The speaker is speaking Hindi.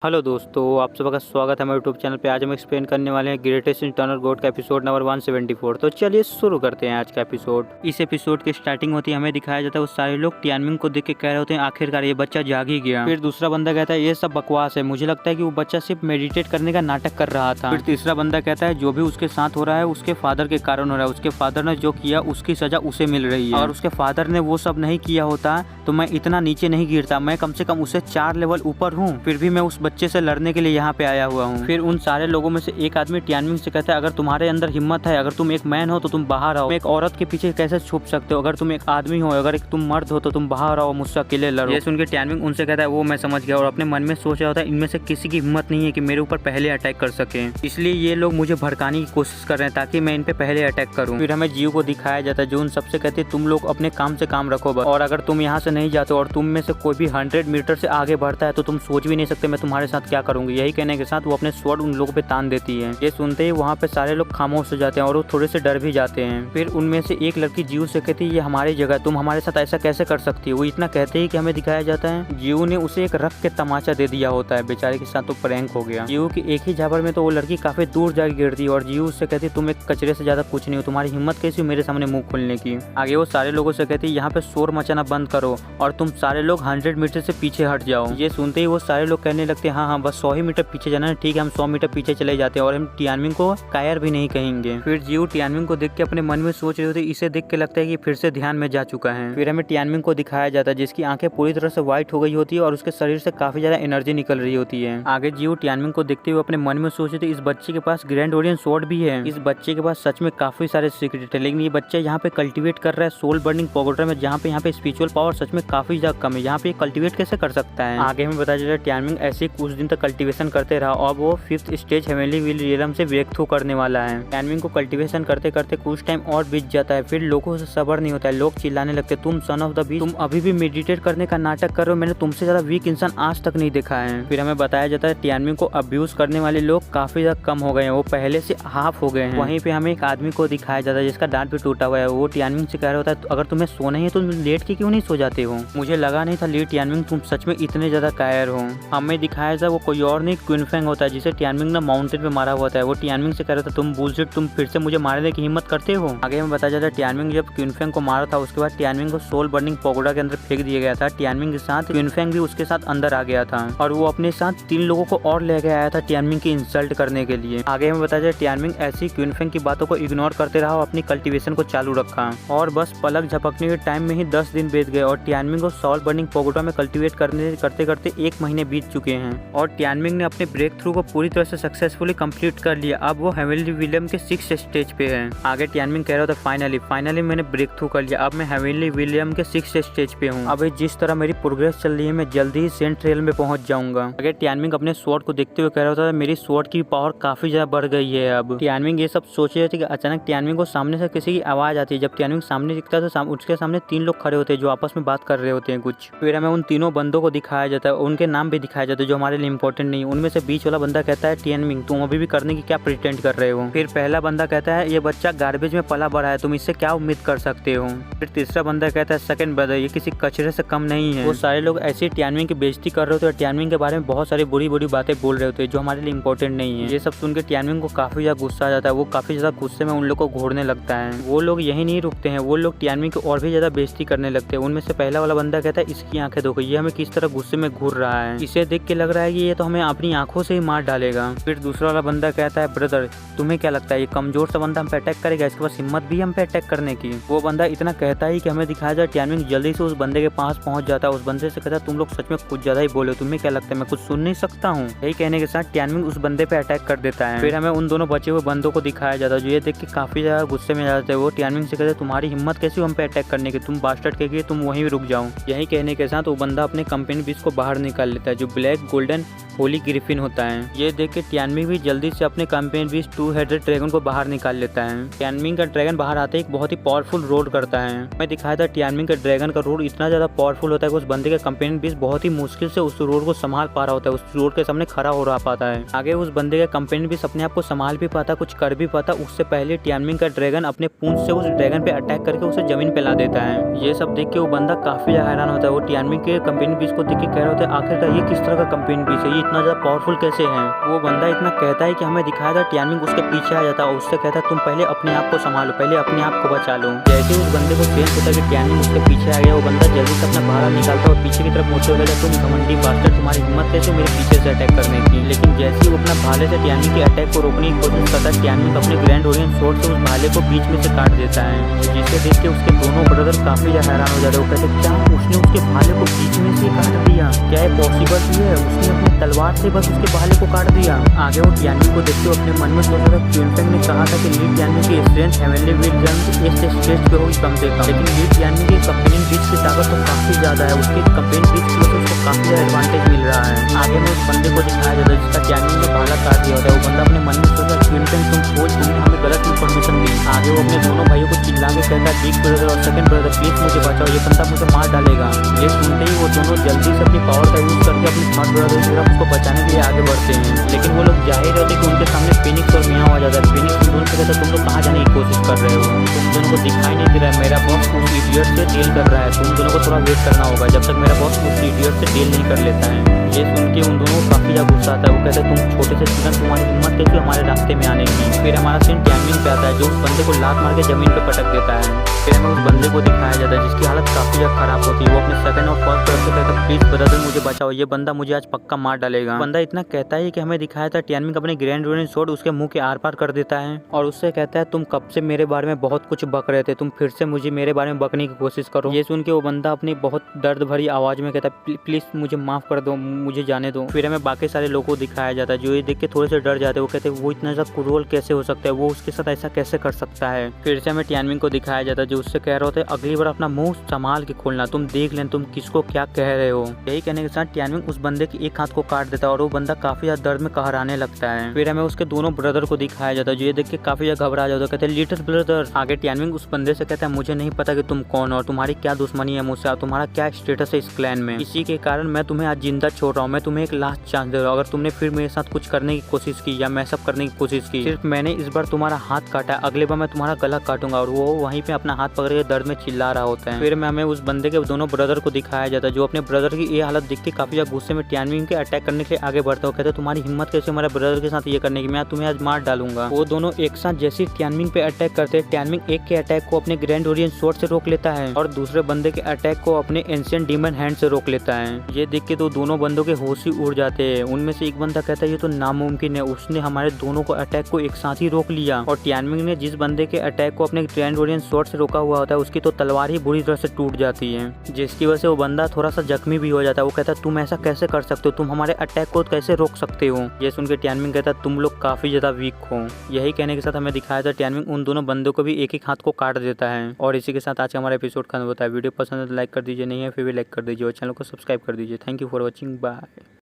हेलो दोस्तों, आप सबका स्वागत है हमारे यूट्यूब चैनल पे। आज हम एक्सप्लेन करने वाले हैं ग्रेटेस्ट इंटरनल गोड का एपिसोड नंबर 174। तो चलिए शुरू करते हैं आज का एपिसोड। इस एपिसोड की स्टार्टिंग होती है, हमें दिखाया जाता है वो सारे लोग टियानमिंग को देख के कह रहे होते हैं आखिरकार ये बच्चा जाग ही गया। फिर दूसरा बंदा कहता है ये सब बकवास है, मुझे लगता है कि वो बच्चा सिर्फ मेडिटेट करने का नाटक कर रहा था। फिर तीसरा बंदा कहता है जो भी उसके साथ हो रहा है उसके फादर के कारण हो रहा है, उसके फादर ने जो किया उसकी सजा उसे मिल रही है। अगर उसके फादर ने वो सब नहीं किया होता तो मैं इतना नीचे नहीं गिरता, मैं कम से कम उससे 4 लेवल ऊपर हूँ, फिर भी मैं उस बच्चे से लड़ने के लिए यहाँ पे आया हुआ हूँ। फिर उन सारे लोगों में से एक आदमी टियानमिंग से कहता है अगर तुम्हारे अंदर हिम्मत है, अगर तुम एक मैन हो तो तुम बाहर आओ, एक औरत के पीछे कैसे छुप सकते हो, अगर तुम एक आदमी हो, अगर तुम मर्द हो तो तुम बाहर आओ, मुझसे अकेले लड़ो। ये सुन के टियानमिंग उनसे कहता है वो मैं समझ गया, और अपने मन में सोच रहा होता है इनमें से किसी की हिम्मत नहीं है कि मेरे ऊपर पहले अटैक कर सके, इसलिए ये लोग मुझे भड़काने की कोशिश कर रहे हैं ताकि मैं इन पे पहले अटैक करूँ। फिर हमें जीव को दिखाया जाता है जो उन सबसे कहते हैं तुम लोग अपने काम से काम रखो बस, और अगर तुम यहाँ से नहीं जाते और तुम में से कोई भी 100 मीटर से आगे बढ़ता है तो तुम सोच भी नहीं सकते मैं तुम्हारे साथ क्या करूंगी। यही कहने के साथ वो अपने स्वॉर्ड उन लोगों पे तान देती है। ये सुनते ही वहाँ पे सारे लोग खामोश हो जाते हैं और वो थोड़े से डर भी जाते हैं। फिर उनमें से एक लड़की जीव से कहती है ये हमारी जगह, तुम हमारे साथ ऐसा कैसे कर सकती है। वो इतना कहते ही कि हमें दिखाया जाता है जीव ने उसे एक रख के तमाचा दे दिया होता है, बेचारे के साथ तो प्रैंक हो गया। जीव की एक ही झापड़ में तो वो लड़की काफी दूर जाके गिरती है और जीव उससे कहती तुम एक कचरे से ज्यादा कुछ नहीं हो, तुम्हारी हिम्मत कैसी मेरे सामने मुंह खोलने की। आगे वो सारे लोगों से कहती यहाँ पे शोर मचाना बंद करो और तुम सारे लोग 100 मीटर से पीछे हट जाओ। ये सुनते ही वो सारे लोग कहने लगते हैं हाँ हाँ बस 100 ही मीटर पीछे जाना है, ठीक है हम 100 मीटर पीछे चले जाते हैं और हम टियानमिंग को कायर भी नहीं कहेंगे। फिर जीव टियानमिंग को देख के अपने मन में सोच रहे होते इसे देख के लगता है कि फिर से ध्यान में जा चुका है। फिर हमें टियानमिंग को दिखाया जाता है जिसकी आंखें पूरी तरह से व्हाइट हो गई होती है और उसके शरीर से काफी ज्यादा एनर्जी निकल रही होती है। आगे जीव टियानमिंग को देखते हुए अपने मन में सोच रहे थे इस बच्चे के पास ग्रैंड ओरियन स्वॉर्ड भी है, इस बच्चे के पास सच में काफी सारे सीक्रेट है, लेकिन ये बच्चा यहाँ पे कल्टिवेट कर रहा है सोल बर्निंग पोगोटर में, जहाँ पे यहाँ पे स्पिरिचुअल पावर सच में काफी ज्यादा कम है, यहाँ पे कल्टिवेट कैसे कर सकता है। आगे हमें बताया जाता है टियानमिंग ऐसे ही कुछ दिन तक कल्टिवेशन करते रहा और वो 5th स्टेज हेवनली रियलम से ब्रेक थ्रू करने वाला है। टियानमिंग को कल्टिवेशन करते करते कुछ टाइम और बीत जाता है। फिर लोगों से सब्र नहीं होता है, लोग चिल्लाने लगते तुम सन ऑफ द बीस्ट, तुम अभी भी मेडिटेट करने का नाटक कर रहे हो, मैंने तुमसे ज्यादा वीक इंसान आज तक नहीं देखा है। फिर हमें बताया जाता है टियानमिंग को अब्यूज करने वाले लोग काफी ज्यादा कम हो गए हैं, वो पहले से हाफ हो गए हैं। वहीं पे हमें एक आदमी को दिखाया जाता है जिसका दांत भी टूटा हुआ है, वो टियानमिंग से कह रहा होता है अगर तुम्हें सोना ही है तो लेट के क्यों नहीं सो जाते हो, मुझे लगा नहीं था लेट टियानमिंग तुम सच में इतने ज्यादा कायर हो। हमें दिखाया जाता है वो कोई और नहीं क्विनफेंग होता है जिसे टियानमिंग ने माउंटेन पे मारा हुआ था। वो टियानमिंग से कह रहा था तुम बुलशिट, तुम फिर से मुझे मारने की हिम्मत करते हो। आगे में बताया जाता है टियानमिंग जब क्विनफेंग को मारा था उसके बाद टियानमिंग को सोल बर्निंग पोगोडा के अंदर फेंक दिया गया था। टियानमिंग के साथ क्विनफेंग भी उसके साथ अंदर आ गया था और वो अपने साथ 3 लोगों को और लेके आया था टियानमिंग की इंसल्ट करने के लिए। आगे में बताया जाए टियानमिंग ऐसी क्विनफेंग की बातों को इग्नोर करते रहा और अपनी कल्टिवेशन को चालू रखा और बस पलक झपकने के टाइम में ही 10 दिन बीत गए और टियानमिंग को सोल बर्निंग पोगोडा में कल्टिवेट करते करते 1 महीने बीत चुके हैं और टियानमिंग ने अपने ब्रेक थ्रू को पूरी तरह से सक्सेसफुली कंप्लीट कर लिया। अब वो हेवनली विलियम के 6th स्टेज पे है। आगे टियानमिंग कह रहा था फाइनली मैंने ब्रेक थ्रू कर लिया, अब मैं हेवनली विलियम के 6th स्टेज पे हूँ। अब जिस तरह मेरी प्रोग्रेस चल रही है मैं जल्दी ही सेंट रेल में पहुंच जाऊंगा। आगे टियानमिंग अपने स्वॉर्ड को देखते हुए कह रहा था मेरी स्वॉर्ड की पावर काफी ज्यादा बढ़ गई है। अब टियानमिंग ये सब सोच रहे थे कि अचानक टियानमिंग को सामने से किसी की आवाज आती है। जब टियानमिंग सामने दिखता है तो उसके सामने 3 लोग खड़े होते हैं जो आपस में बात कर रहे होते हैं कुछ। फिर हमें उन तीनों बंदों को दिखाया जाता है, उनके नाम भी दिखाया जाता है जो हमारे लिए इंपॉर्टेंट नहीं है। उनमें से बीच वाला बंदा कहता है टियानमिंग तुम अभी भी करने की क्या प्रिटेंड कर रहे हो। फिर पहला बंदा कहता है ये बच्चा गार्बेज में पला बड़ा है, तुम इससे क्या उम्मीद कर सकते हो। फिर तीसरा बंदा कहता है सेकंड ब्रदर ये किसी कचरे से कम नहीं है। वो सारे लोग ऐसे टियानमिंग की बेइज्जती कर रहे होते हैं, टियानमिंग के बारे में बहुत सारी बुरी बुरी बातें बोल रहे होते हैं जो हमारे लिए इंपॉर्टेंट नहीं है। ये सब सुन के टियानमिंग को काफी ज्यादा गुस्सा आ जाता है, वो काफी ज्यादा गुस्से में उन लोग को घूरने लगता है। वो लोग यही नहीं रुकते हैं, वो लोग टियानमिंग की और भी ज्यादा बेइज्जती करने लगते हैं। उनमें से पहला वाला बंदा कहता है इसकी आंखें देखो, ये हमें किस तरह गुस्से में घूर रहा है, इसे देख के लग रहा है कि ये तो हमें अपनी आंखों से ही मार डालेगा। फिर दूसरा वाला बंदा कहता है ब्रदर तुम्हें क्या लगता है ये कमजोर सा बंदा हम पे अटैक करेगा, इसके पास हिम्मत भी हम पे अटैक करने की। वो बंदा इतना कहता ही कि हमें दिखाया जाए टियानमिंग जल्दी से उस बंदे के पास पहुंच जाता है। उस बंदे से कहता है तुम लोग सच में कुछ ज्यादा ही बोले, तुम्हें क्या लगता है मैं कुछ सुन नहीं सकता हूँ। यही कहने के साथ टियानमिंग उस बंदे पे अटैक कर देता है। फिर हमें उन दोनों बचे हुए बंदों को दिखाया जाता है जो ये देख के काफी ज्यादा गुस्से में जाते हैं। वो टियानमिंग से कहते तुम्हारी हिम्मत कैसी हम पे अटैक करने की, तुम बास्टर्ड के तुम वहीं रुक जाओ। यही कहने के साथ वो बंदा अपने कंपेनी बीच को बाहर निकाल लेता है जो ब्लैक गोल्डन होली ग्रिफिन होता है। ये देख के टियानमिंग भी जल्दी से अपने कंपेनी बीच 2 हेडेड ड्रैगन को बाहर निकाल लेता है। टियानमिंग का ड्रैगन बाहर आते ही एक बहुत ही पावरफुल रोड करता है। मैं दिखाया था टियानमिंग का ड्रैगन का रोड इतना ज्यादा पावरफुल होता है कि उस बंदे के कंपेनी बीच बहुत ही मुश्किल से उस रोड को संभाल पा रहा होता है, उस रोड के सामने खड़ा हो रहा पाता है। आगे उस बंदे के कंपेनी बीच अपने आप को संभाल भी पाता, कुछ कर भी पाता, उससे पहले टियानमिंग का ड्रैगन अपने पूंछ से उस ड्रैगन पे अटैक करके उसे जमीन पे ला देता है। ये सब देख के वो बंदा काफी हैरान होता है। वो टियानमिंग के कंपेनी बीच को देख के कह रहा होता है आखिरकार ये किस तरह का कंपेन पीस है, ये इतना ज़्यादा पावरफुल कैसे है। वो बंदा इतना कहता है कि हमें दिखाया था, टियानमिंग उसके पीछे आ जाता है और उससे कहता है तुम पहले अपने आप को संभालो, पहले अपने आप को बचा लो। जैसे उस बंदे को सेंस होता है कि टियानमिंग उसके पीछे आ गया, वो बंदा जल्दी से अपना भाला निकालता और पीछे की तरफ मुड़ते हुए कहता तुम घमंडी बास्टर्ड, तुम्हारी हिम्मत कैसे मेरे पीछे से अटैक करने की। लेकिन जैसे ही वो अपना भाले से टियानमिंग के अटैक को रोकने की कोशिश करता है, टियानमिंग अपने ग्रैंड ओरियन स्वॉर्ड से उस भाले को बीच में से काट देता है, जिसे देख के उसके दोनों ब्रदर काफी ज्यादा हैरान हो जाते हैं। वो कहते क्या उसने उसके भाले को बीच में से काट दिया, क्या ये पॉसिबल है। उसने अपनी तलवार से बस उसके भाले को काट दिया। आगे वो टियानमिंग को देखते हुए अपने मन में सोच रहा था, क्विंटन ने कहा था कि ली टियानमिंग की स्ट्रेंथ हेवनली विल जंप इस स्टेज पे होगी कम से कम, लेकिन ली टियानमिंग की कंपेनियन बीच की ताकत तो काफी ज्यादा है, उसकी कंपेनियन बीच की वजह से उसको काफी ज्यादा एडवांटेज मिल रहा है। आगे में उस बंदे को दिखाया जाता है जिसका टियानमिंग ने भाला काट दिया होता है। वो बंदा अपने मन में सोचा क्विंटन तुम खोज, तुमने हमें गलत इन्फॉर्मेशन दी। आगे वो अपने दोनों भाइयों को चिल्ला के कहता है बिग ब्रदर और सेकंड ब्रदर प्लीज मुझे बचाओ, ये बंदा मुझे मार डालेगा। ये सुनते ही वो दोनों जल्दी से अपनी पावर का यूज करके अपने थर्ड ब्रदर की तरफ उसको बचाने के लिए आगे बढ़ते हैं। लेकिन वो लोग जा ही रहते कि उनके सामने फिनिक्स और मियाँ आ जाता है। फिनिक्स उन दोनों से कहता है तुम लोग कहाँ जाने की कोशिश कर रहे हो, तुम दोनों को दिखाई नहीं दे रहा है, मेरा बॉस उस इडियट से डील कर रहा है, तुम दोनों को थोड़ा वेट करना होगा जब तक मेरा बॉस उस इडियट से डील नहीं कर लेता है। ये सुन के उन दोनों को काफी ज्यादा गुस्सा आता है। वो कहते हैं तुम छोटे से स्टूडेंट, तुम्हारी हिम्मत कैसे हमारे रास्ते में आने की। फिर हमारा सीन टियानमिंग पे आता है जो उस बंदे को लात मार के जमीन पे पटक देता है। फिर हमें उस बंदे को दिखाया जाता है जिसकी हालत काफी ज्यादा खराब होती है। वो अपने सेकंड और फर्स्ट तरफ से कहता है प्लीज ब्रदर मुझे बचाओ, ये बंदा मुझे आज पक्का मार डालेगा। बंदा इतना कहता है कि हमें दिखाया था टियानमिंग अपने ग्रैंड ओरियन स्वॉर्ड उसके मुंह के आर पार कर देता है और उससे कहता है तुम कब से मेरे बारे में बहुत कुछ बक रहे थे, तुम फिर से मुझे मेरे बारे में बकने की कोशिश करो। ये सुन के वो बंदा अपनी बहुत दर्द भरी आवाज में कहता है प्लीज मुझे माफ कर दो, मुझे जाने दो। फिर हमें बाकी सारे लोगों को दिखाया जाता है जो ये देख के थोड़े से डर जाते हैं। वो कहते हैं वो इतना ज्यादा क्रूअल कैसे हो सकता है, वो उसके साथ ऐसा कैसे कर सकता है। फिर से हमें टियानमिंग को दिखाया जाता है जो उससे कह रहे होते अगली बार अपना मुंह संभाल के खोलना, तुम देख लें तुम किसको क्या कह रहे हो। यही कहने के साथ टियानमिंग उस बंदे के एक हाथ को काट देता है और वो बंदा काफी ज्यादा दर्द में कहराने लगता है। फिर हमें उसके दोनों ब्रदर को दिखाया जाता है जो ये देख के काफी ज्यादा घबरा जाता है। कहते हैं लिटिल ब्रदर। आगे टियानमिंग उस बंदे से कहता है मुझे नहीं पता कि तुम कौन हो और तुम्हारी क्या दुश्मनी है मुझसे और तुम्हारा क्या स्टेटस है इस क्लैन में, इसी के कारण मैं तुम्हें आज जिंदा छोड़ रहा हूँ, मैं तुम्हें एक लास्ट चांस दे रहा हूँ। अगर तुमने फिर मेरे साथ कुछ करने की कोशिश की या मैसअप करने की कोशिश की, सिर्फ मैंने इस बार तुम्हारा हाथ काटा है, अगले बार मैं तुम्हारा गला काटूंगा। और वो वहीं पे अपना हाथ पकड़ के दर्द में चिल्ला रहा होता है। फिर हमें उस बंदे के दोनों ब्रदर को दिखाया जाता है जो अपने ब्रदर की ये हालत देख के काफी ज्यादा गुस्से में टियानमिंग के अटैक करने के लिए आगे बढ़ता है। कहते तुम्हारी हिम्मत कैसे हमारे ब्रदर के साथ ये करने की, मैं तुम्हें आज मार डालूंगा। वो दोनों एक साथ जैसे टियानमिंग पे अटैक करते हैं, टियानमिंग एक के अटैक को अपने ग्रैंड ओरियन स्वॉर्ड से रोक लेता है और दूसरे बंदे के अटैक को अपने एंशिएंट डीमन हैंड से रोक लेता है। ये देख के तो दोनों बंदों के होश ही उड़ जाते हैं। उनमें से एक बंदा कहता है ये तो नामुमकिन है, उसने हमारे दोनों को अटैक को एक साथ ही रोक लिया। और टियानमिंग ने जिस बंदे के अटैक को अपने ग्रैंड ओरियन स्वॉर्ड से रोका हुआ होता है उसकी तो तलवार ही बुरी तरह से टूट जाती है, जिसकी वजह से वो बंदा थोड़ा सा जख्मी भी हो जाता है। वो कहता है तुम ऐसा कैसे कर सकते हो, तुम हमारे अटैक को कैसे रोक सकते हो। ये सुन के टियानमिंग कहता है तुम लोग काफी ज्यादा वीक हो। यही कहने के साथ हमें दिखाया था टियानमिंग उन दोनों बंदों को भी एक एक हाथ को काट देता है। और इसी के साथ आज का हमारा एपिसोड खत्म होता है। वीडियो पसंद है तो लाइक कर दीजिए, नहीं है फिर भी लाइक कर दीजिए और चैनल को सब्सक्राइब कर दीजिए। Thank you for watching, bye.